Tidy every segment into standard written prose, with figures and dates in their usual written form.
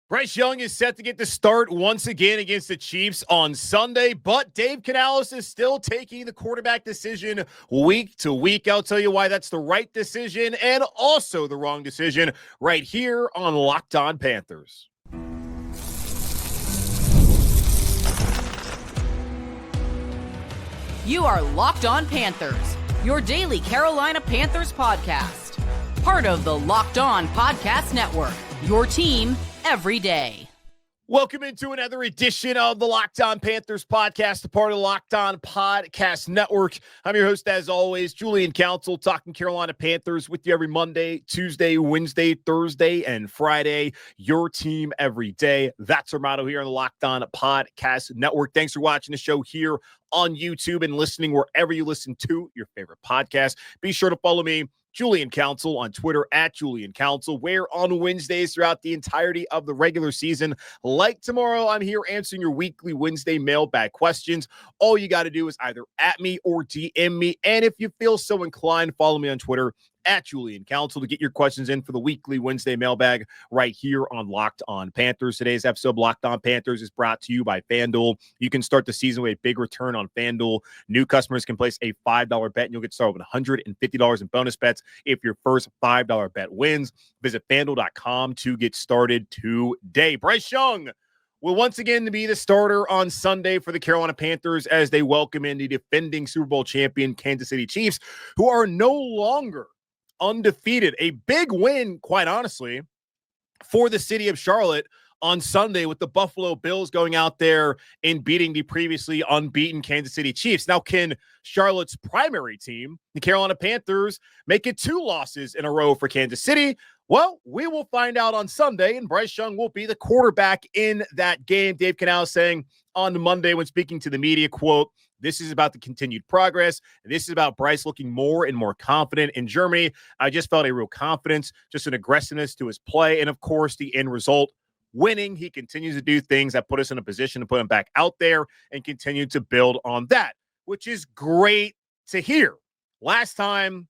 Bryce Young is set to get the start once again against the Chiefs on Sunday, but Dave Canales is still taking the quarterback decision week to week. I'll tell you why that's the right decision and also the wrong decision right here on Locked On Panthers. You are Locked On Panthers, your daily Carolina Panthers podcast. Part of the Locked On Podcast Network, your team every day. Welcome into another edition of the Locked On Panthers podcast, a part of the Locked On Podcast Network. I'm your host, as always, Julian Council, talking Carolina Panthers with you every Monday, Tuesday, Wednesday, Thursday, and Friday. Your team every day. That's our motto here on the Locked On Podcast Network. Thanks for watching the show here on YouTube and listening wherever you listen to your favorite podcast. Be sure to follow me, Julian Council, on Twitter at Julian Council, where on Wednesdays throughout the entirety of the regular season, like tomorrow, I'm here answering your weekly Wednesday mailbag questions. All you got to do is either at me or DM me. And if you feel so inclined, follow me on Twitter at Julian Council to get your questions in for the weekly Wednesday mailbag right here on Locked On Panthers. Today's episode of Locked On Panthers is brought to you by FanDuel. You can start the season with a big return on FanDuel. New customers can place a $5 bet and you'll get started with $150 in bonus bets if your first $5 bet wins. Visit FanDuel.com to get started today. Bryce Young will once again be the starter on Sunday for the Carolina Panthers as they welcome in the defending Super Bowl champion Kansas City Chiefs, who are no longer undefeated. A big win, quite honestly, for the city of Charlotte on Sunday, with the Buffalo Bills going out there and beating the previously unbeaten Kansas City Chiefs. Now, can Charlotte's primary team, the Carolina Panthers, make it 2 losses in a row for Kansas City? Well, we will find out on Sunday, and Bryce Young will be the quarterback in that game. Dave Canales saying on Monday when speaking to the media, quote, "This is about the continued progress. This is about Bryce looking more and more confident in Germany. I just felt a real confidence, just an aggressiveness to his play. And of course, the end result, winning. He continues to do things that put us in a position to put him back out there and continue to build on that," which is great to hear. Last time,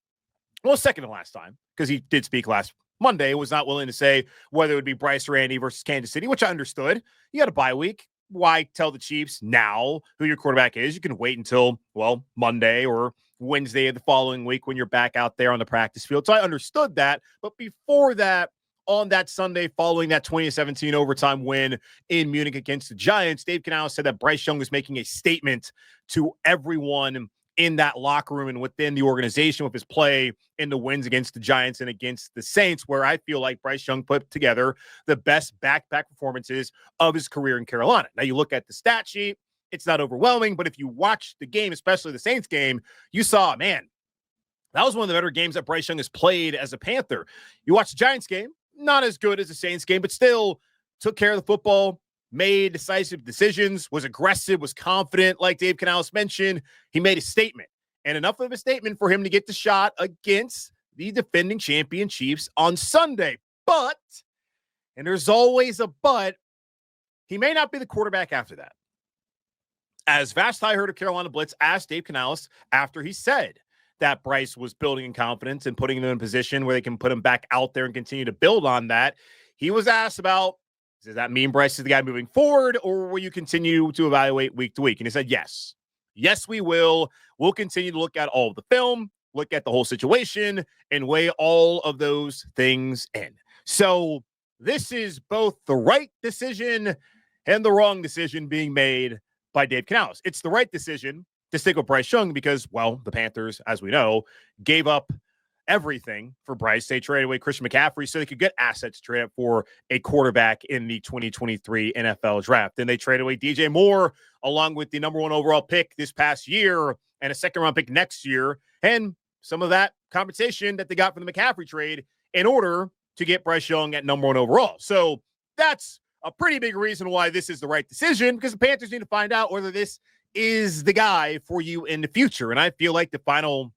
well, second to last time, because he did speak last Monday, was not willing to say whether it would be Bryce or Andy versus Kansas City, which I understood. You got a bye week. Why tell the Chiefs now who your quarterback is? You can wait until, well, Monday or Wednesday of the following week when you're back out there on the practice field. So I understood that. But before that, on that Sunday following that 2017 overtime win in Munich against the Giants, Dave Canales said that Bryce Young was making a statement to everyone in that locker room and within the organization with his play in the wins against the Giants and against the Saints, where I feel like Bryce Young put together the best back-to-back performances of his career in Carolina. Now, you look at the stat sheet, it's not overwhelming, but if you watch the game, especially the Saints game, you saw, man, that was one of the better games that Bryce Young has played as a Panther. You watch the Giants game, not as good as the Saints game, but still took care of the football, made decisive decisions, was aggressive, was confident. Like Dave Canales mentioned, he made a statement, and enough of a statement for him to get the shot against the defending champion Chiefs on Sunday. But, and there's always a but, he may not be the quarterback after that. As Vast High Heard of Carolina Blitz asked Dave Canales after he said that Bryce was building in confidence and putting them in a position where they can put him back out there and continue to build on that, he was asked about, does that mean Bryce is the guy moving forward, or will you continue to evaluate week to week? And he said, yes. Yes, we will. We'll continue to look at all of the film, look at the whole situation, and weigh all of those things in. So this is both the right decision and the wrong decision being made by Dave Canales. It's the right decision to stick with Bryce Young because, well, the Panthers, as we know, gave up everything for Bryce. They traded away Christian McCaffrey so they could get assets to trade up for a quarterback in the 2023 NFL draft. Then they traded away DJ Moore along with the number 1 overall pick this past year and a second-round pick next year, and some of that compensation that they got from the McCaffrey trade in order to get Bryce Young at number 1 overall. So that's a pretty big reason why this is the right decision, because the Panthers need to find out whether this is the guy for you in the future. And I feel like the final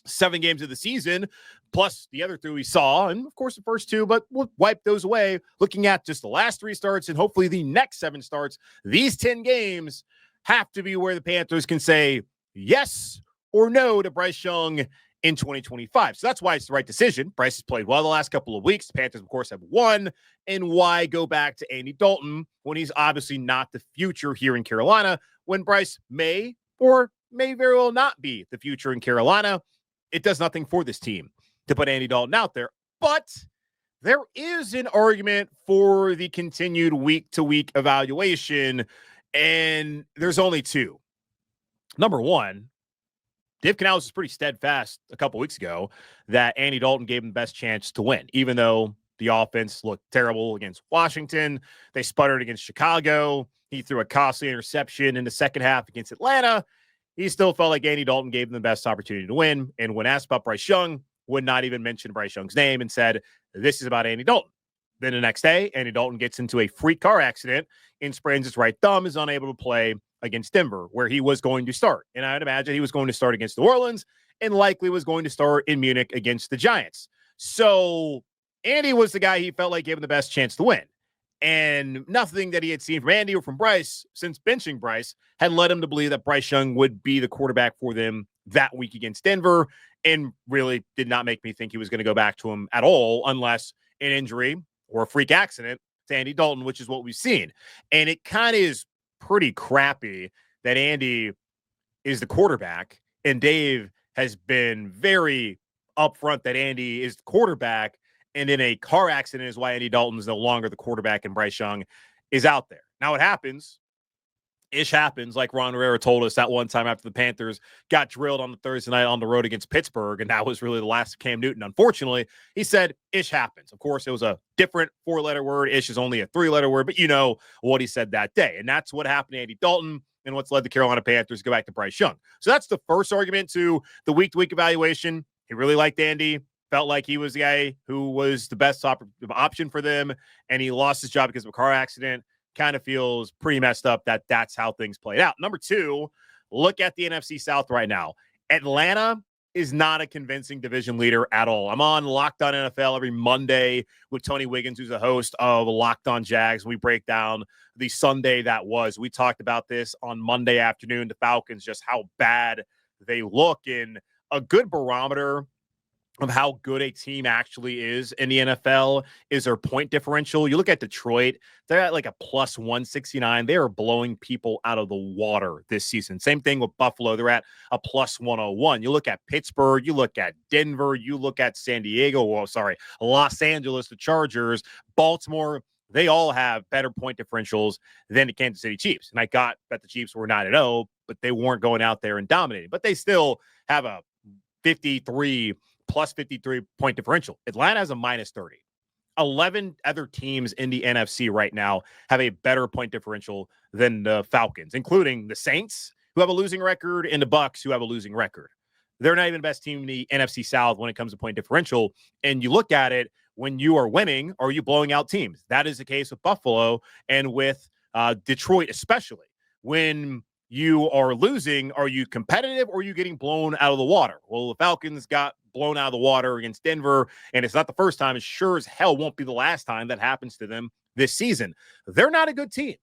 7 games of the season, plus the other 3 we saw, and of course the first 2, but we'll wipe those away. Looking at just the last 3 starts and hopefully the next 7 starts, these 10 games have to be where the Panthers can say yes or no to Bryce Young in 2025. So that's why it's the right decision. Bryce has played well the last couple of weeks. The Panthers, of course, have won. And why go back to Andy Dalton when he's obviously not the future here in Carolina, when Bryce may or may very well not be the future in Carolina? It does nothing for this team to put Andy Dalton out there. But there is an argument for the continued week-to-week evaluation, and there's only two. Number one, Dave Canales was pretty steadfast a couple weeks ago that Andy Dalton gave him the best chance to win, even though the offense looked terrible against Washington. They sputtered against Chicago. He threw a costly interception in the second half against Atlanta. He still felt like Andy Dalton gave him the best opportunity to win. And when asked about Bryce Young, would not even mention Bryce Young's name and said, this is about Andy Dalton. Then the next day, Andy Dalton gets into a freak car accident and sprains his right thumb, is unable to play against Denver, where he was going to start. And I would imagine he was going to start against New Orleans and likely was going to start in Munich against the Giants. So Andy was the guy he felt like gave him the best chance to win. And nothing that he had seen from Andy or from Bryce since benching Bryce had led him to believe that Bryce Young would be the quarterback for them that week against Denver, and really did not make me think he was going to go back to him at all unless an injury or a freak accident to Andy Dalton, which is what we've seen. And it kind of is pretty crappy that Andy is the quarterback and Dave has been very upfront that Andy is the quarterback, and in a car accident is why Andy Dalton is no longer the quarterback and Bryce Young is out there. Now it happens. Ish happens, like Ron Rivera told us that one time after the Panthers got drilled on the Thursday night on the road against Pittsburgh, and that was really the last of Cam Newton. Unfortunately, he said, ish happens. Of course, it was a different four-letter word. Ish is only a three-letter word, but you know what he said that day. And that's what happened to Andy Dalton and what's led the Carolina Panthers to go back to Bryce Young. So that's the first argument to the week-to-week evaluation. He really liked Andy, felt like he was the guy who was the best option for them, and he lost his job because of a car accident. Kind of feels pretty messed up that that's how things played out. Number two, look at the NFC South right now. Atlanta is not a convincing division leader at all. I'm on Locked On NFL every Monday with Tony Wiggins, who's a host of Locked On Jags. We break down the Sunday that was. We talked about this on Monday afternoon, the Falcons, just how bad they look, in a good barometer of how good a team actually is in the NFL is their point differential. You look at Detroit, they're at like a plus 169. They are blowing people out of the water this season. Same thing with Buffalo. They're at a plus 101. You look at Pittsburgh, you look at Denver, you look at Los Angeles, the Chargers, Baltimore. They all have better point differentials than the Kansas City Chiefs. And I got that the Chiefs were 9-0, but they weren't going out there and dominating. But they still have a plus 53 point differential. Atlanta has a minus 30. 11 other teams in the NFC right now have a better point differential than the Falcons, including the Saints, who have a losing record, and the Bucks, who have a losing record. They're not even the best team in the NFC South when it comes to point differential. And you look at it, when you are winning, are you blowing out teams? That is the case with Buffalo and with Detroit, especially. When you are losing, are you competitive or are you getting blown out of the water? Well, the Falcons got blown out of the water against Denver, and it's not the first time. It sure as hell won't be the last time that happens to them this season. They're not a good team.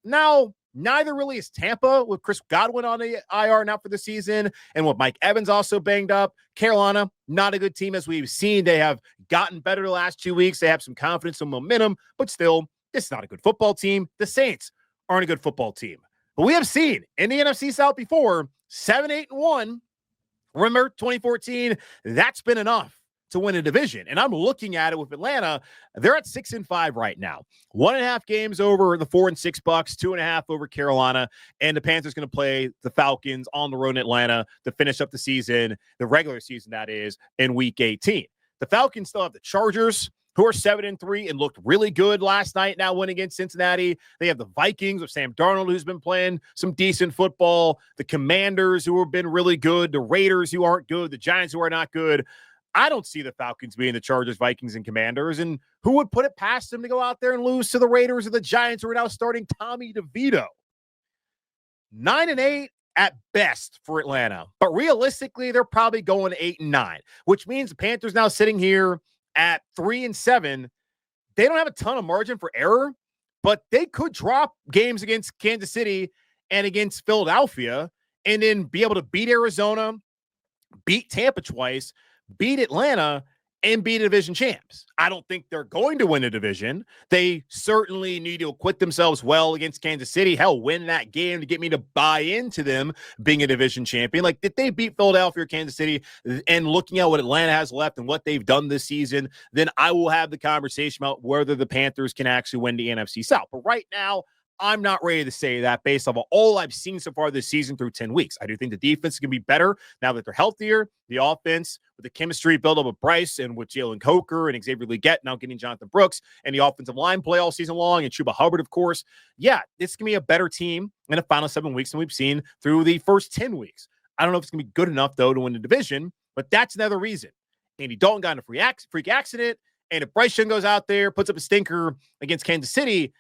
Now, neither really is Tampa, with Chris Godwin on the IR now for the season, and with Mike Evans also banged up. Carolina, not a good team, as we've seen. They have gotten better the last 2 weeks. They have some confidence and momentum, but still, it's not a good football team. The Saints aren't a good football team. But we have seen in the NFC South before, 7-8-1. Remember 2014? That's been enough to win a division. And I'm looking at it with Atlanta. They're at 6-5 right now. 1.5 games over the 4-6 Bucks, 2.5 over Carolina. And the Panthers going to play the Falcons on the road in Atlanta to finish up the season, the regular season, that is, in week 18. The Falcons still have the Chargers, who are 7-3 and looked really good last night, now winning against Cincinnati. They have the Vikings with Sam Darnold, who's been playing some decent football. The Commanders, who have been really good. The Raiders, who aren't good. The Giants, who are not good. I don't see the Falcons being the Chargers, Vikings, and Commanders. And who would put it past them to go out there and lose to the Raiders or the Giants, who are now starting Tommy DeVito? 9-8 at best for Atlanta. But realistically, they're probably going 8-9, which means the Panthers now sitting here at 3-7. They don't have a ton of margin for error, but they could drop games against Kansas City and against Philadelphia and then be able to beat Arizona, beat Tampa twice, beat Atlanta, and beat division champs. I don't think they're going to win a division. They certainly need to acquit themselves well against Kansas City. Hell, win that game to get me to buy into them being a division champion. Like, did they beat Philadelphia or Kansas City? And looking at what Atlanta has left and what they've done this season, then I will have the conversation about whether the Panthers can actually win the NFC South. But right now, I'm not ready to say that based off of all I've seen so far this season through 10 weeks. I do think the defense is going to be better now that they're healthier. The offense, with the chemistry built up with Bryce and with Jalen Coker and Xavier Legette now getting Jonathon Brooks and the offensive line play all season long and Chuba Hubbard, of course. Yeah, it's going to be a better team in the final 7 weeks than we've seen through the first 10 weeks. I don't know if it's going to be good enough, though, to win the division, but that's another reason. Andy Dalton got in a freak accident, and if Bryce Young goes out there, puts up a stinker against Kansas City,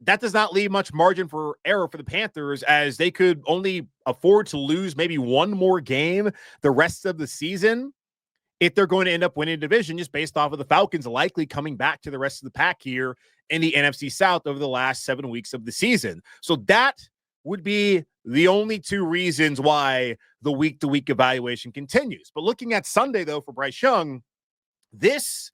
that does not leave much margin for error for the Panthers, as they could only afford to lose maybe one more game the rest of the season if they're going to end up winning a division, just based off of the Falcons likely coming back to the rest of the pack here in the NFC South over the last 7 weeks of the season. So that would be the only two reasons why the week-to-week evaluation continues. But looking at Sunday, though, for Bryce Young, this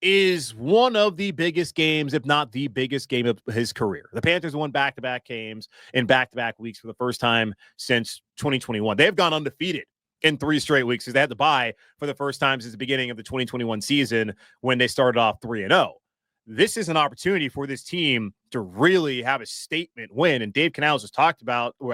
is one of the biggest games, if not the biggest game of his career. The Panthers won back-to-back games in back-to-back weeks for the first time since 2021. They've gone undefeated in 3 straight weeks because they had to bye for the first time since the beginning of the 2021 season when they started off 3-0. This is an opportunity for this team to really have a statement win. And Dave Canales was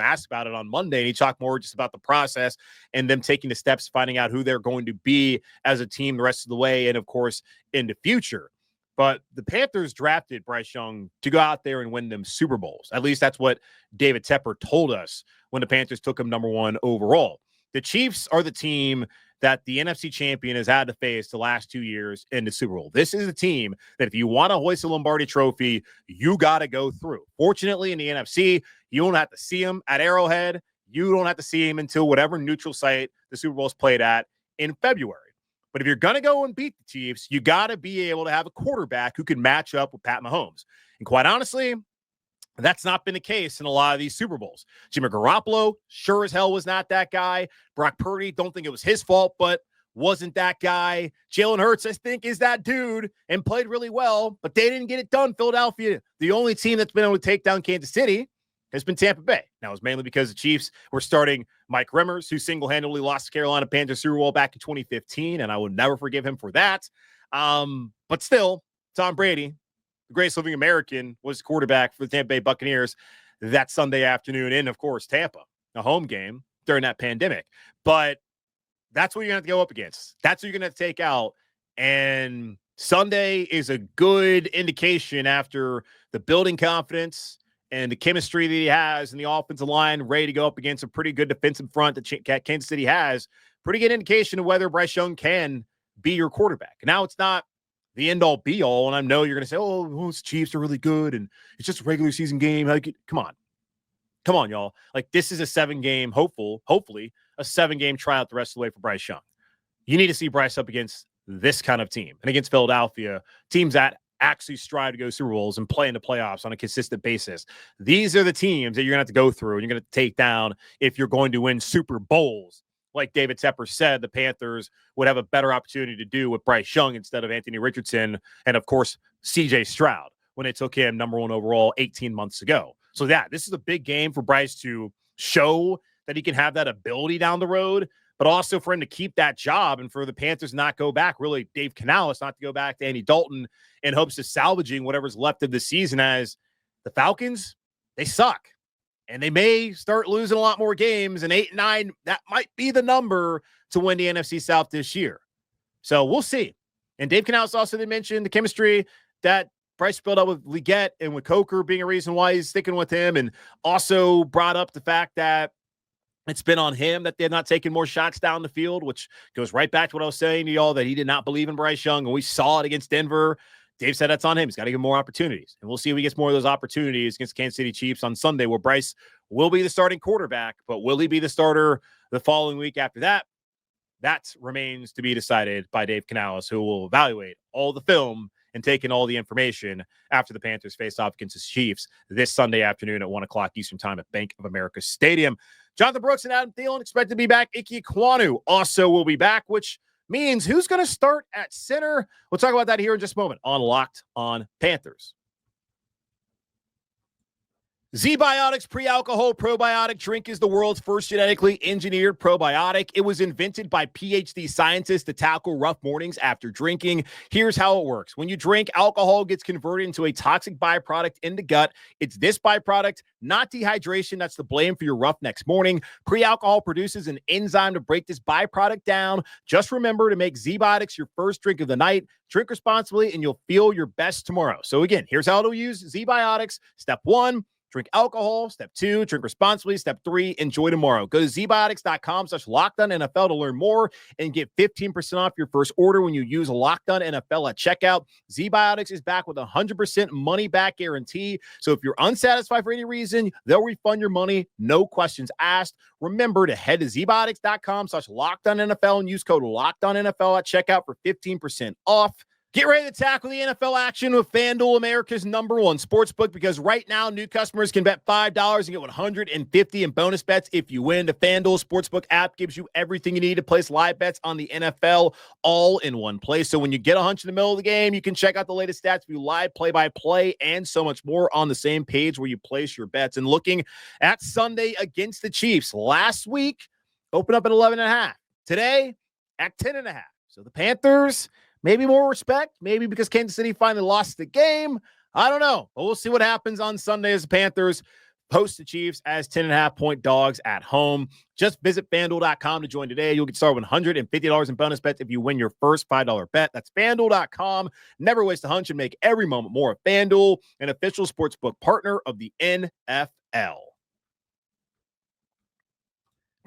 asked about it on Monday, and he talked more just about the process and them taking the steps, finding out who they're going to be as a team the rest of the way, and of course, in the future. But the Panthers drafted Bryce Young to go out there and win them Super Bowls. At least that's what David Tepper told us when the Panthers took him number 1 overall. The Chiefs are the team that the NFC champion has had to face the last 2 years in the Super Bowl. This is a team that if you want to hoist a Lombardi trophy, you got to go through. Fortunately, in the NFC, you don't have to see them at Arrowhead. You don't have to see them until whatever neutral site the Super Bowl is played at in February. But if you're going to go and beat the Chiefs, you got to be able to have a quarterback who can match up with Pat Mahomes. And quite honestly, that's not been the case in a lot of these Super Bowls. Jimmy Garoppolo, sure as hell, was not that guy. Brock Purdy, don't think it was his fault, but wasn't that guy. Jalen Hurts, I think, is that dude and played really well, but they didn't get it done. Philadelphia, the only team that's been able to take down Kansas City, has been Tampa Bay. Now, it's mainly because the Chiefs were starting Mike Remmers, who single-handedly lost the Carolina Panthers Super Bowl back in 2015, and I will never forgive him for that. But still, Tom Brady, the greatest living American, was quarterback for the Tampa Bay Buccaneers that Sunday afternoon in, of course, Tampa, a home game during that pandemic. But that's what you're going to have to go up against. That's what you're going to have to take out. And Sunday is a good indication after the building confidence and the chemistry that he has in the offensive line, ready to go up against a pretty good defensive front that Kansas City has. Pretty good indication of whether Bryce Young can be your quarterback. Now, it's not the end-all, be-all, and I know you're going to say, oh, those Chiefs are really good, and it's just a regular season game. Come on, y'all. Like, this is a 7-game, hopefully, a 7-game tryout the rest of the way for Bryce Young. You need to see Bryce up against this kind of team and against Philadelphia, teams that actually strive to go Super Bowls and play in the playoffs on a consistent basis. These are the teams that you're going to have to go through and you're going to take down if you're going to win Super Bowls. Like David Tepper said, the Panthers would have a better opportunity to do with Bryce Young instead of Anthony Richardson and, of course, C.J. Stroud when they took him number 1 overall 18 months ago. So, yeah, this is a big game for Bryce to show that he can have that ability down the road, but also for him to keep that job and for the Panthers not go back, really Dave Canales not to go back to Andy Dalton in hopes of salvaging whatever's left of the season, as the Falcons, they suck. And they may start losing a lot more games, and 8-9, that might be the number to win the NFC South this year. So we'll see. And Dave Canales also did mention the chemistry that Bryce built up with Legette and with Coker being a reason why he's sticking with him, and also brought up the fact that it's been on him that they're not taking more shots down the field, which goes right back to what I was saying to y'all, that he did not believe in Bryce Young, and we saw it against Denver. Dave said that's on him. He's got to get more opportunities. And we'll see if he gets more of those opportunities against Kansas City Chiefs on Sunday, where Bryce will be the starting quarterback, but will he be the starter the following week after that? That remains to be decided by Dave Canales, who will evaluate all the film and take in all the information after the Panthers face off against the Chiefs this Sunday afternoon at 1 o'clock Eastern time at Bank of America Stadium. Jonathon Brooks and Adam Thielen expect to be back. Ickey Ekwonu also will be back, which means who's going to start at center? We'll talk about that here in just a moment on Locked on Panthers. Z-Biotics pre-alcohol probiotic drink is the world's first genetically engineered probiotic. It was invented by PhD scientists to tackle rough mornings after drinking. Here's how it works. When you drink, alcohol gets converted into a toxic byproduct in the gut. It's this byproduct, not dehydration, that's the blame for your rough next morning. Pre-alcohol produces an enzyme to break this byproduct down. Just remember to make Z-Biotics your first drink of the night. Drink responsibly, and you'll feel your best tomorrow. So again, here's how to use Z-Biotics. Step 1, drink alcohol. Step 2, drink responsibly. Step 3, enjoy tomorrow. Go to zbiotics.com/LockedOnNFL to learn more and get 15% off your first order when you use LockedOnNFL at checkout. Z-Biotics is back with a 100% money-back guarantee. So if you're unsatisfied for any reason, they'll refund your money. No questions asked. Remember to head to zbiotics.com/LockedOnNFL and use code LockedOnNFL at checkout for 15% off. Get ready to tackle the NFL action with FanDuel, America's #1 sportsbook, because right now new customers can bet $5 and get $150 in bonus bets if you win. The FanDuel Sportsbook app gives you everything you need to place live bets on the NFL all in one place. So when you get a hunch in the middle of the game, you can check out the latest stats, view live play-by-play, and so much more on the same page where you place your bets. And looking at Sunday against the Chiefs, last week, opened up at 11.5. Today, at 10.5. So the Panthers, maybe more respect, maybe because Kansas City finally lost the game. I don't know, but we'll see what happens on Sunday as the Panthers host the Chiefs as 10.5-point dogs at home. Just visit FanDuel.com to join today. You'll get started with $150 in bonus bets if you win your first $5 bet. That's FanDuel.com. Never waste a hunch and make every moment more at FanDuel, an official sportsbook partner of the NFL.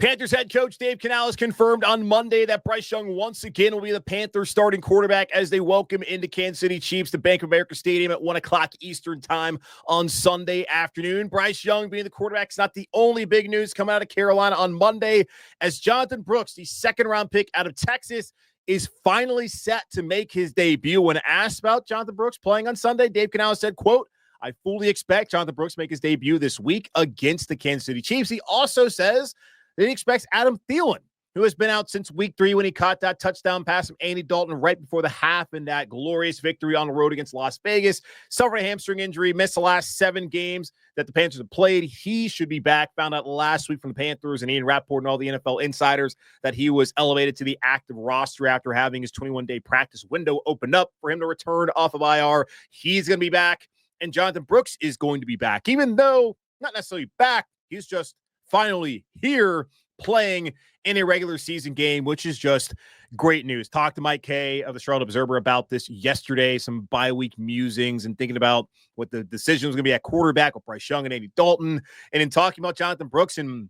Panthers head coach Dave Canales confirmed on Monday that Bryce Young once again will be the Panthers starting quarterback as they welcome into Kansas City Chiefs to Bank of America Stadium at 1 o'clock Eastern time on Sunday afternoon. Bryce Young being the quarterback is not the only big news coming out of Carolina on Monday, as Jonathon Brooks, the second-round pick out of Texas, is finally set to make his debut. When asked about Jonathon Brooks playing on Sunday, Dave Canales said, quote, "I fully expect Jonathon Brooks to make his debut this week against the Kansas City Chiefs." He also says that he expects Adam Thielen, who has been out since week 3 when he caught that touchdown pass from Andy Dalton right before the half in that glorious victory on the road against Las Vegas, suffered a hamstring injury, missed the last 7 games that the Panthers have played. He should be back. Found out last week from the Panthers and Ian Rappaport and all the NFL insiders that he was elevated to the active roster after having his 21-day practice window opened up for him to return off of IR. He's going to be back, and Jonathon Brooks is going to be back, even though not necessarily back. He's just finally here playing in a regular season game, which is just great news. Talked to Mike Kay of the Charlotte Observer about this yesterday, some bye-week musings and thinking about what the decision was going to be at quarterback with Bryce Young and Andy Dalton, and in talking about Jonathon Brooks and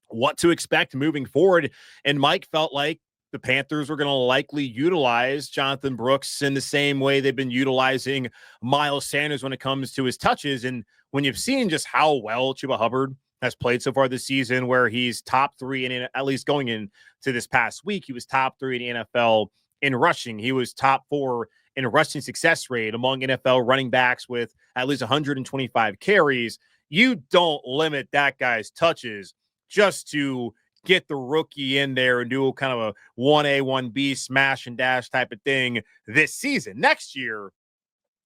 what to expect moving forward. And Mike felt like the Panthers were going to likely utilize Jonathon Brooks in the same way they've been utilizing Miles Sanders when it comes to his touches. And when you've seen just how well Chuba Hubbard has played so far this season, where he's top 3 in, at least going into this past week, he was top 3 in the NFL in rushing. He was top 4 in rushing success rate among NFL running backs with at least 125 carries. You don't limit that guy's touches just to get the rookie in there and do kind of a 1A, 1B smash and dash type of thing this season. Next year,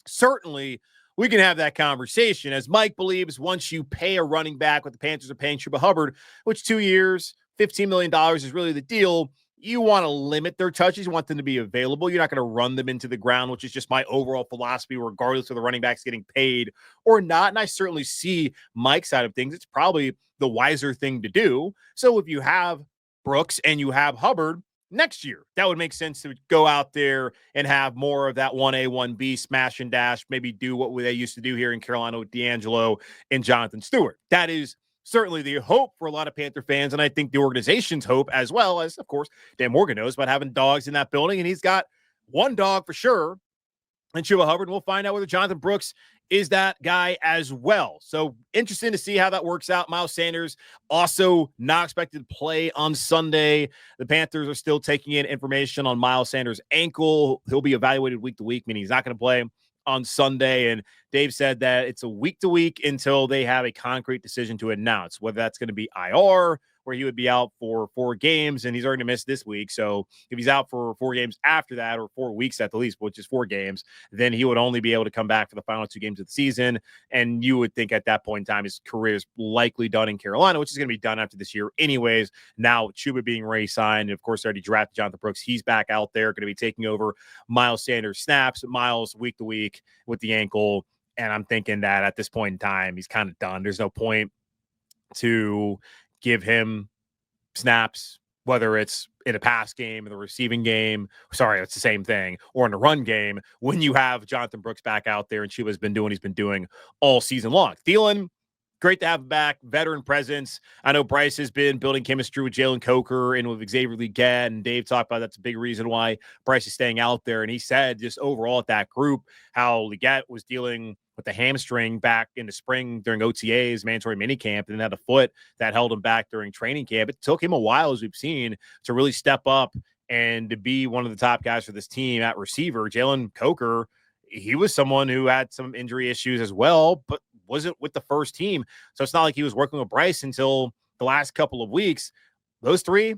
certainly we can have that conversation, as Mike believes once you pay a running back what the Panthers are paying Chuba Hubbard, which 2 years, $15 million is really the deal. You want to limit their touches. You want them to be available. You're not going to run them into the ground, which is just my overall philosophy, regardless of the running backs getting paid or not. And I certainly see Mike's side of things. It's probably the wiser thing to do. So if you have Brooks and you have Hubbard next year, that would make sense to go out there and have more of that 1A, 1B smash and dash, maybe do what they used to do here in Carolina with D'Angelo and Jonathan Stewart. That is certainly the hope for a lot of Panther fans, and I think the organization's hope, as well as, of course, Dan Morgan knows about having dogs in that building, and he's got one dog for sure and Chuba Hubbard. We'll find out whether Jonathon Brooks is that guy as well. So interesting to see how that works out. Miles Sanders also not expected to play on Sunday. The Panthers are still taking in information on Miles Sanders' ankle. He'll be evaluated week to week, meaning he's not going to play on Sunday. And Dave said that it's a week to week until they have a concrete decision to announce whether that's going to be IR, where he would be out for 4 games, and he's already missed this week. So if he's out for 4 games after that, or 4 weeks at the least, which is 4 games, then he would only be able to come back for the final 2 games of the season. And you would think at that point in time, his career is likely done in Carolina, which is going to be done after this year anyways. Now, Chuba being re-signed, and of course, already drafted Jonathon Brooks. He's back out there, going to be taking over Miles Sanders snaps, Miles week to week with the ankle. And I'm thinking that at this point in time, he's kind of done. There's no point to give him snaps, whether it's in a pass game, in the receiving game, sorry, it's the same thing, or in a run game, when you have Jonathon Brooks back out there and Chuba's been doing, he's been doing all season long. Thielen, great to have him back, veteran presence. I know Bryce has been building chemistry with Jalen Coker and with Xavier Legette, and Dave talked about that's a big reason why Bryce is staying out there. And he said just overall at that group, how Legette was dealing with the hamstring back in the spring during OTAs, mandatory minicamp, and then had a foot that held him back during training camp. It took him a while, as we've seen, to really step up and to be one of the top guys for this team at receiver. Jalen Coker, he was someone who had some injury issues as well, but wasn't with the first team. So it's not like he was working with Bryce until the last couple of weeks. Those 3,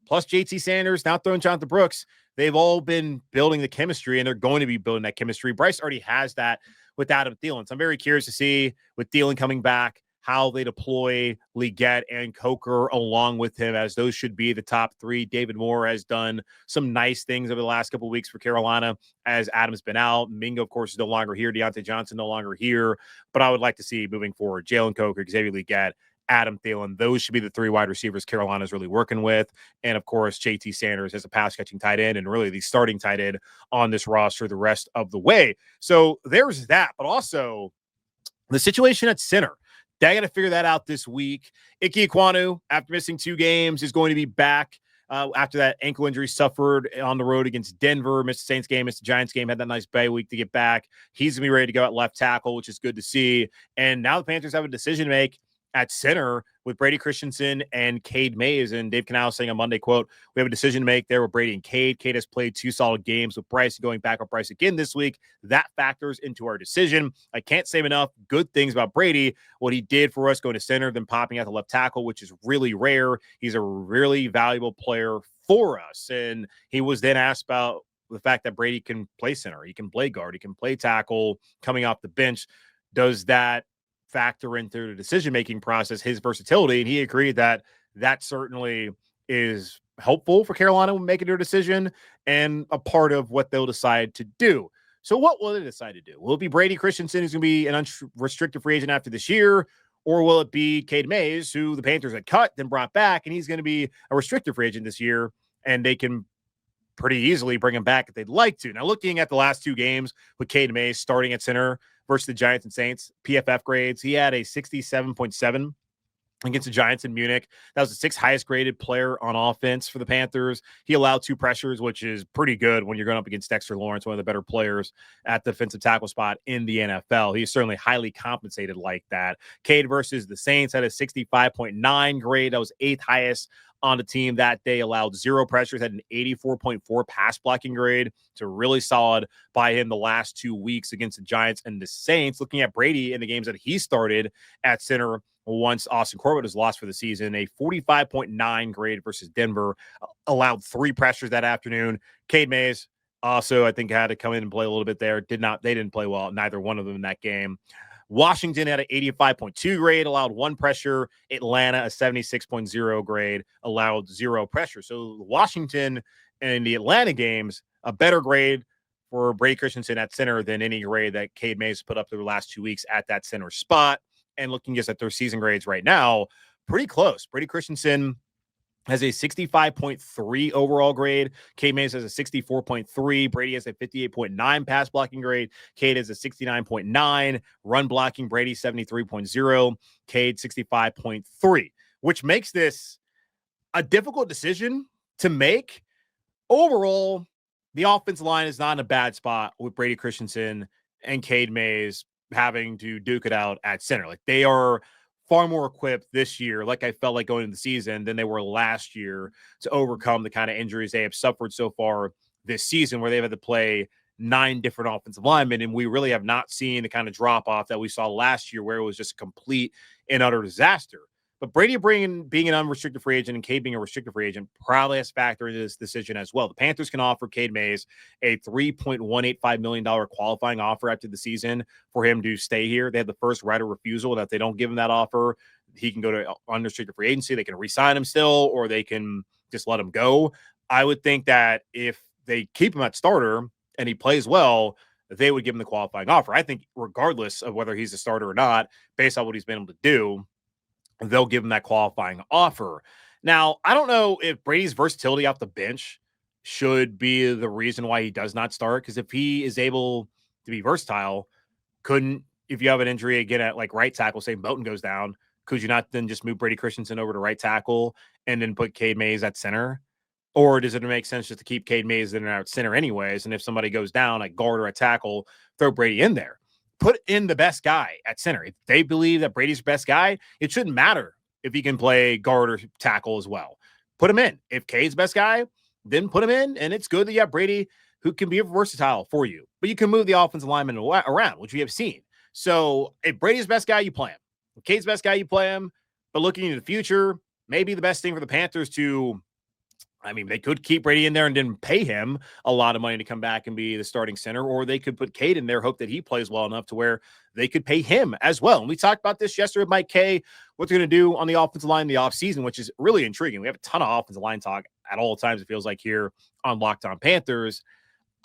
plus JT Sanders, now throwing Jonathon Brooks, they've all been building the chemistry, and they're going to be building that chemistry. Bryce already has that with Adam Thielen. So I'm very curious to see, with Thielen coming back, how they deploy Legette and Coker along with him, as those should be the top 3. David Moore has done some nice things over the last couple of weeks for Carolina as Adam's been out. Mingo, of course, is no longer here. Deontay Johnson no longer here. But I would like to see moving forward, Jalen Coker, Xavier Legette, Adam Thielen. Those should be the 3 wide receivers Carolina is really working with. And, of course, JT Sanders as a pass-catching tight end and really the starting tight end on this roster the rest of the way. So there's that. But also the situation at center. They got to figure that out this week. Ickey Ekwonu, after missing 2 games, is going to be back after that ankle injury suffered on the road against Denver. Missed the Saints game, missed the Giants game, had that nice bye week to get back. He's going to be ready to go at left tackle, which is good to see. And now the Panthers have a decision to make at center with Brady Christensen and Cade Mays. And Dave Canal saying on Monday, quote, "We have a decision to make there with Brady and Cade. Cade has played 2 solid games with Bryce, going back with Bryce again this week. That factors into our decision. I can't say enough good things about Brady, what he did for us going to center, then popping out the left tackle, which is really rare. He's a really valuable player for us." And he was then asked about the fact that Brady can play center. He can play guard. He can play tackle coming off the bench. Does that factor into the decision-making process, his versatility? And he agreed that that certainly is helpful for Carolina when making their decision and a part of what they'll decide to do. So what will they decide to do? Will it be Brady Christensen, who's going to be an unrestricted free agent after this year? Or will it be Cade Mays, who the Panthers had cut, then brought back, and he's going to be a restricted free agent this year, and they can pretty easily bring him back if they'd like to. Now, looking at the last 2 games with Cade Mays starting at center versus the Giants and Saints, PFF grades, he had a 67.7 against the Giants in Munich. That was the 6th highest graded player on offense for the Panthers. He allowed 2 pressures, which is pretty good when you're going up against Dexter Lawrence, one of the better players at the defensive tackle spot in the NFL. He's certainly highly compensated like that. Cade versus the Saints had a 65.9 grade. That was 8th highest on the team that day, allowed 0 pressures, had an 84.4 pass blocking grade. So really solid by him the last 2 weeks against the Giants and the Saints. Looking at Brady in the games that he started at center once Austin Corbett was lost for the season, a 45.9 grade versus Denver, allowed 3 pressures that afternoon. Cade Mays also, I think, had to come in and play a little bit there. They didn't play well, neither one of them in that game. Washington had an 85.2 grade, allowed 1 pressure. Atlanta, a 76.0 grade, allowed 0 pressure. So Washington and the Atlanta games, a better grade for Brady Christensen at center than any grade that Cade Mays put up the last 2 weeks at that center spot. And looking just at their season grades right now, pretty close. Brady Christensen has a 65.3 overall grade. Cade Mays has a 64.3. Brady has a 58.9 pass blocking grade. Cade has a 69.9. Run blocking, Brady 73.0. Cade 65.3, which makes this a difficult decision to make. Overall, the offensive line is not in a bad spot with Brady Christensen and Cade Mays having to duke it out at center. Like, they are far more equipped this year, like I felt like going into the season, than they were last year to overcome the kind of injuries they have suffered so far this season, where they've had to play 9 different offensive linemen. And we really have not seen the kind of drop off that we saw last year, where it was just a complete and utter disaster. But Brady being an unrestricted free agent and Cade being a restricted free agent probably has to factor into this decision as well. The Panthers can offer Cade Mays a $3.185 million qualifying offer after the season for him to stay here. They have the first right of refusal, and if they don't give him that offer, he can go to unrestricted free agency. They can re-sign him still, or they can just let him go. I would think that if they keep him at starter and he plays well, they would give him the qualifying offer. I think regardless of whether he's a starter or not, based on what he's been able to do, they'll give him that qualifying offer. Now, I don't know if Brady's versatility off the bench should be the reason why he does not start, because if he is able to be versatile, if you have an injury again at like right tackle, say Moton goes down, could you not then just move Brady Christensen over to right tackle and then put Cade Mays at center? Or does it make sense just to keep Cade Mays in and out center anyways? And if somebody goes down at guard or at tackle, throw Brady in there. Put in the best guy at center. If they believe that Brady's the best guy, it shouldn't matter if he can play guard or tackle as well. Put him in. If Cade's the best guy, then put him in. And it's good that you have Brady who can be versatile for you. But you can move the offensive lineman around, which we have seen. So if Brady's the best guy, you play him. If Cade's the best guy, you play him. But looking into the future, maybe the best thing for the Panthers they could keep Brady in there and then pay him a lot of money to come back and be the starting center, or they could put Cade in there, hope that he plays well enough to where they could pay him as well. And we talked about this yesterday with Mike K, what they're going to do on the offensive line in the offseason, which is really intriguing. We have a ton of offensive line talk at all times, it feels like, here on Locked On Panthers.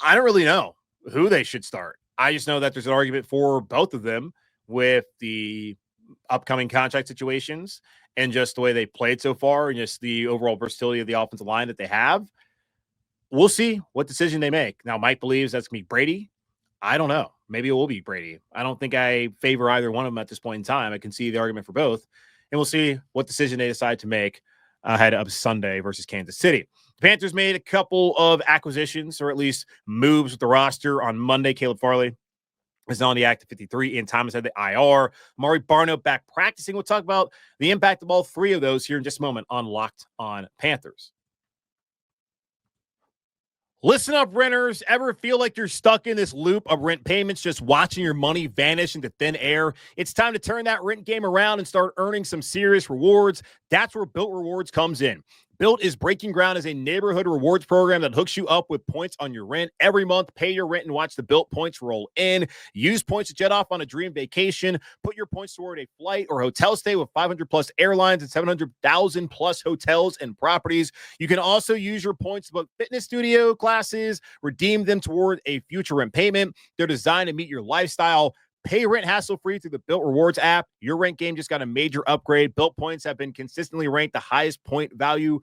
I don't really know who they should start. I just know that there's an argument for both of them with the upcoming contract situations and just the way they played so far and just the overall versatility of the offensive line that they have. We'll see what decision they make. Now, Mike believes that's going to be Brady. I don't know. Maybe it will be Brady. I don't think I favor either one of them at this point in time. I can see the argument for both. And we'll see what decision they decide to make ahead of Sunday versus Kansas City. The Panthers made a couple of acquisitions, or at least moves with the roster on Monday. Caleb Farley is on the active 53. Ian Thomas had the IR. Amare Barno back practicing. We'll talk about the impact of all 3 of those here in just a moment on Locked On Panthers. Listen up, renters. Ever feel like you're stuck in this loop of rent payments, just watching your money vanish into thin air? It's time to turn that rent game around and start earning some serious rewards. That's where Built Rewards comes in. Built is breaking ground as a neighborhood rewards program that hooks you up with points on your rent. Every month, pay your rent and watch the Built points roll in. Use points to jet off on a dream vacation. Put your points toward a flight or hotel stay with 500-plus airlines and 700,000-plus hotels and properties. You can also use your points to book fitness studio classes, redeem them toward a future rent payment. They're designed to meet your lifestyle. Pay rent hassle-free through the Built Rewards app. Your rent game just got a major upgrade. Built points have been consistently ranked the highest point value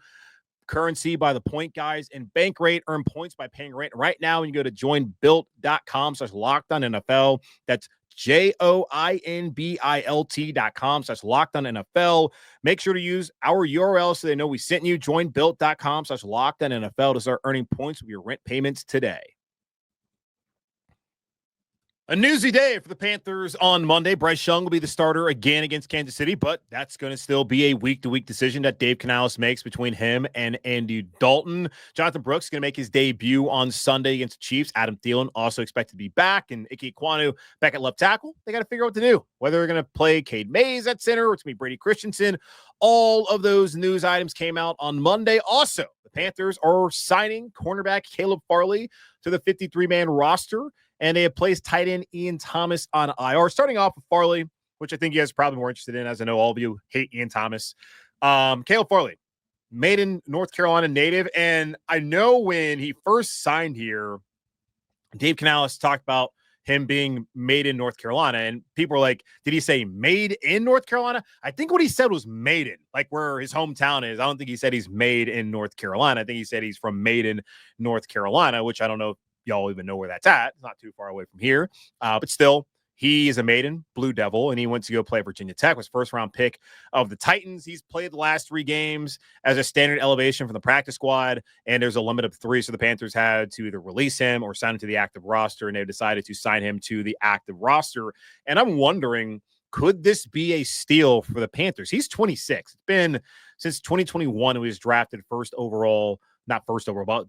currency by the point guys and bank rate. Earn points by paying rent right now. And you go to joinbuilt.com/LockedOnNFL. That's joinbilt.com/LockedOnNFL. Make sure to use our URL so they know we sent you. Joinbuilt.com/LockedOnNFL to start earning points with your rent payments today. A newsy day for the Panthers on Monday. Bryce Young will be the starter again against Kansas City, but that's going to still be a week-to-week decision that Dave Canales makes between him and Andy Dalton. Jonathon Brooks is going to make his debut on Sunday against the Chiefs. Adam Thielen also expected to be back, and Ickey Ekwonu back at left tackle. They got to figure out what to do, whether they're going to play Cade Mays at center or it's going to be Brady Christensen. All of those news items came out on Monday. Also, the Panthers are signing cornerback Caleb Farley to the 53-man roster, and they have placed tight end Ian Thomas on IR. Starting off with Farley, which I think you guys are probably more interested in, as I know all of you hate Ian Thomas. Caleb Farley, made in North Carolina native, and I know when he first signed here, Dave Canales talked about him being made in North Carolina, and people were like, did he say made in North Carolina? I think what he said was Maiden, like where his hometown is. I don't think he said he's made in North Carolina. I think he said he's from Maiden, North Carolina, which I don't know if y'all even know where that's at. It's not too far away from here. But still, He is a maiden Blue Devil, and he went to go play Virginia Tech, was first-round pick of the Titans. He's played the last 3 games as a standard elevation from the practice squad, and there's a limit of 3, so the Panthers had to either release him or sign him to the active roster, and they decided to sign him to the active roster. And I'm wondering, could this be a steal for the Panthers? He's 26. It's been since 2021 when he was drafted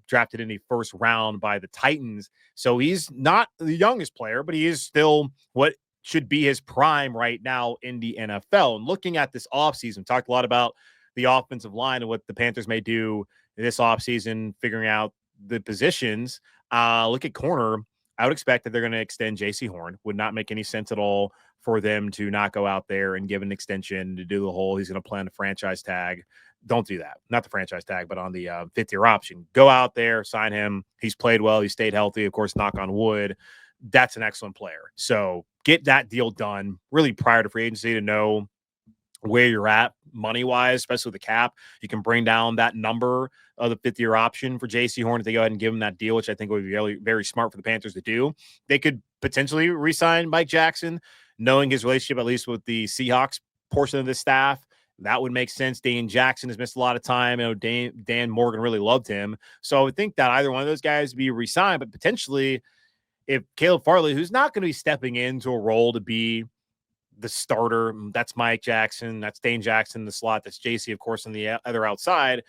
drafted in the first round by the Titans. So he's not the youngest player, but he is still what should be his prime right now in the NFL. And looking at this offseason, talked a lot about the offensive line and what the Panthers may do this offseason, figuring out the positions. Look at corner. I would expect that they're going to extend J.C. Horn. Would not make any sense at all for them to not go out there and give an extension to do the whole, he's going to play on the franchise tag. Don't do that. Not the franchise tag, but on the 5th-year option. Go out there, sign him. He's played well. He stayed healthy. Of course, knock on wood. That's an excellent player. So get that deal done really prior to free agency to know where you're at money-wise, especially with the cap. You can bring down that number of the 5th-year option for J.C. Horn if they go ahead and give him that deal, which I think would be very, very smart for the Panthers to do. They could potentially re-sign Mike Jackson, knowing his relationship, at least with the Seahawks portion of the staff. That would make sense. Dane Jackson has missed a lot of time. Dan Morgan really loved him. So I would think that either one of those guys would be re-signed, but potentially if Caleb Farley, who's not going to be stepping into a role to be the starter, that's Mike Jackson, that's Dane Jackson in the slot, that's JC, of course, on the other outside.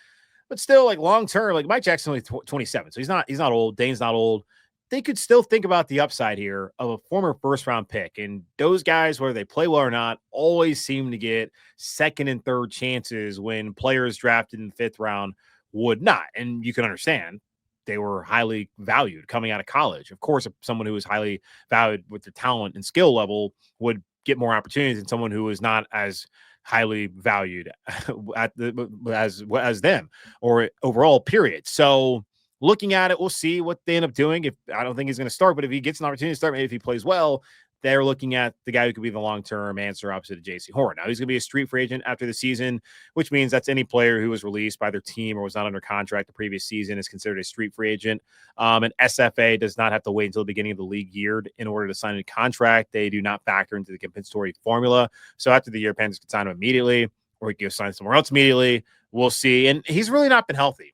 But still, like long-term, like Mike Jackson only 27, so he's not old. Dane's not old. They could still think about the upside here of a former first-round pick. And those guys, whether they play well or not, always seem to get second and third chances when players drafted in the 5th round would not. And you can understand they were highly valued coming out of college. Of course, someone who is highly valued with their talent and skill level would get more opportunities than someone who is not as highly valued as them or overall, period. So looking at it, we'll see what they end up doing. If I don't think he's going to start, but if he gets an opportunity to start, maybe if he plays well, they're looking at the guy who could be the long-term answer opposite of J.C. Horn. Now, he's going to be a street free agent after the season, which means that's any player who was released by their team or was not under contract the previous season is considered a street free agent. And SFA does not have to wait until the beginning of the league year in order to sign a contract. They do not factor into the compensatory formula. So after the year, Panthers can sign him immediately, or he can go sign somewhere else immediately. We'll see. And he's really not been healthy.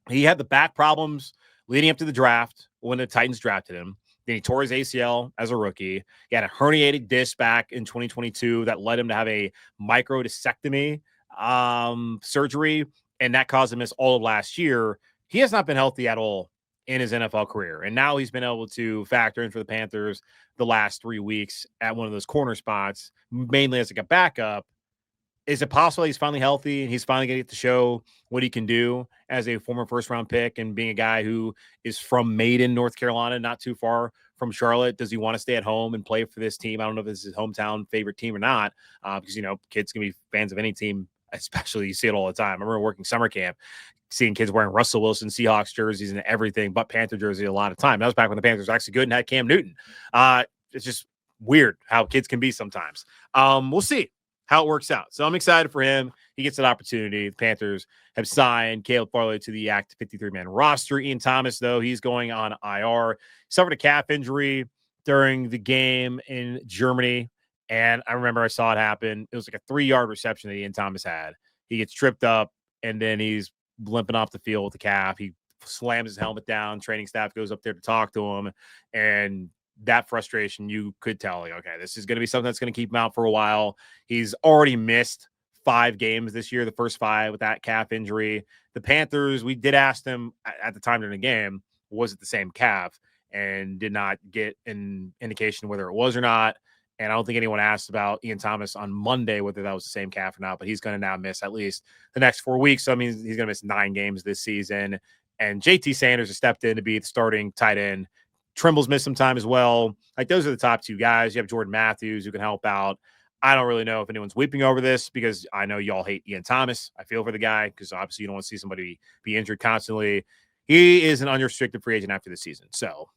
He had the back problems leading up to the draft when the Titans drafted him. Then he tore his ACL as a rookie. He had a herniated disc back in 2022 that led him to have a microdiscectomy surgery, and that caused him to miss all of last year. He has not been healthy at all in his NFL career, and now he's been able to factor in for the Panthers the last 3 weeks at one of those corner spots, mainly as like a backup. Is it possible he's finally healthy and he's finally going to get to show what he can do as a former first-round pick and being a guy who is from Maiden, North Carolina, not too far from Charlotte? Does he want to stay at home and play for this team? I don't know if this is his hometown favorite team or not, because, you know, kids can be fans of any team, especially you see it all the time. I remember working summer camp, seeing kids wearing Russell Wilson Seahawks jerseys and everything but Panther jersey a lot of time. That was back when the Panthers were actually good and had Cam Newton. It's just weird how kids can be sometimes. We'll see how it works out. So I'm excited for him. He gets an opportunity. The Panthers have signed Caleb Farley to the active 53-man roster. Ian Thomas, though, he's going on IR. He suffered a calf injury during the game in Germany, and I remember I saw it happen. It was like a 3-yard reception that Ian Thomas had. He gets tripped up, and then he's limping off the field with the calf. He slams his helmet down. Training staff goes up there to talk to him, and that frustration, you could tell, like, okay, this is going to be something that's going to keep him out for a while. He's already missed 5 games this year, the first 5 with that calf injury. The Panthers, we did ask them at the time during the game, was it the same calf, and did not get an indication whether it was or not. And I don't think anyone asked about Ian Thomas on Monday whether that was the same calf or not, but he's going to now miss at least the next 4 weeks. So, I mean, he's going to miss 9 games this season. And JT Sanders has stepped in to be the starting tight end. Trimble's missed some time as well. Like, those are the top 2 guys. You have Jordan Matthews who can help out. I don't really know if anyone's weeping over this because I know y'all hate Ian Thomas. I feel for the guy because obviously you don't want to see somebody be injured constantly. He is an unrestricted free agent after the season. So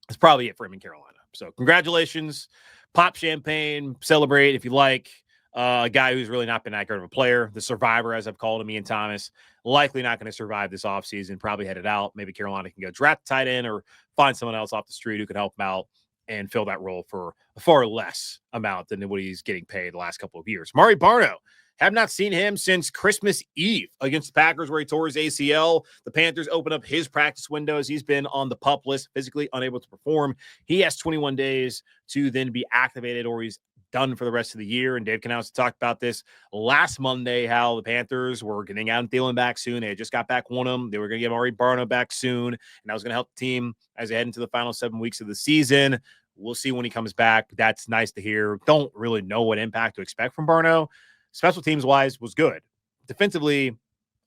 that's probably it for him in Carolina. So congratulations. Pop champagne, celebrate if you like. A guy who's really not been that great of a player. The survivor, as I've called him, Ian Thomas, likely not going to survive this offseason, probably headed out. Maybe Carolina can go draft tight end or find someone else off the street who can help him out and fill that role for a far less amount than what he's getting paid the last couple of years. Amare Barno, have not seen him since Christmas Eve against the Packers where he tore his ACL. The Panthers opened up his practice windows. He's been on the PUP list, physically unable to perform. He has 21 days to then be activated or he's done for the rest of the year. And Dave Canals talked about this last Monday, how the Panthers were getting Adam Thielen back soon. They had just got back one of them. They were going to get Amare Barno back soon. And that was going to help the team as they head into the final 7 weeks of the season. We'll see when he comes back. That's nice to hear. Don't really know what impact to expect from Barno. Special teams wise was good. Defensively,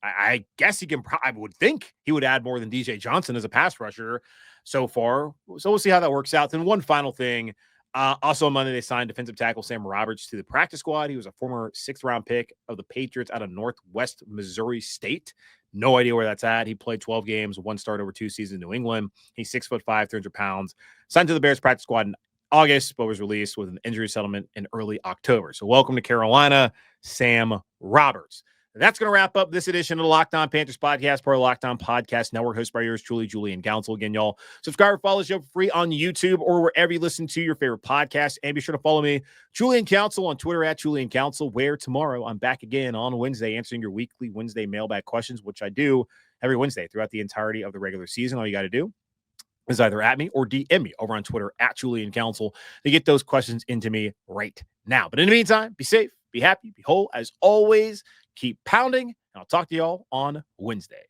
I guess he can, I would think he would add more than DJ Johnson as a pass rusher so far. So we'll see how that works out. Then one final thing. Also on Monday, they signed defensive tackle Sam Roberts to the practice squad. He was a former 6th-round pick of the Patriots out of Northwest Missouri State. No idea where that's at. He played 12 games, 1 start over 2 seasons in New England. He's 6'5", 300 pounds. Signed to the Bears practice squad in August, but was released with an injury settlement in early October. So welcome to Carolina, Sam Roberts. That's going to wrap up this edition of the Locked On Panthers podcast, part of the Locked On Podcast Network, hosted by yours truly, Julian Council. Again, y'all, subscribe or follow the show for free on YouTube or wherever you listen to your favorite podcast. And be sure to follow me, Julian Council, on Twitter at Julian Council, where tomorrow I'm back again on Wednesday answering your weekly Wednesday mailbag questions, which I do every Wednesday throughout the entirety of the regular season. All you got to do is either at me or DM me over on Twitter at Julian Council to get those questions into me right now. But in the meantime, be safe, be happy, be whole. As always, keep pounding, and I'll talk to y'all on Wednesday.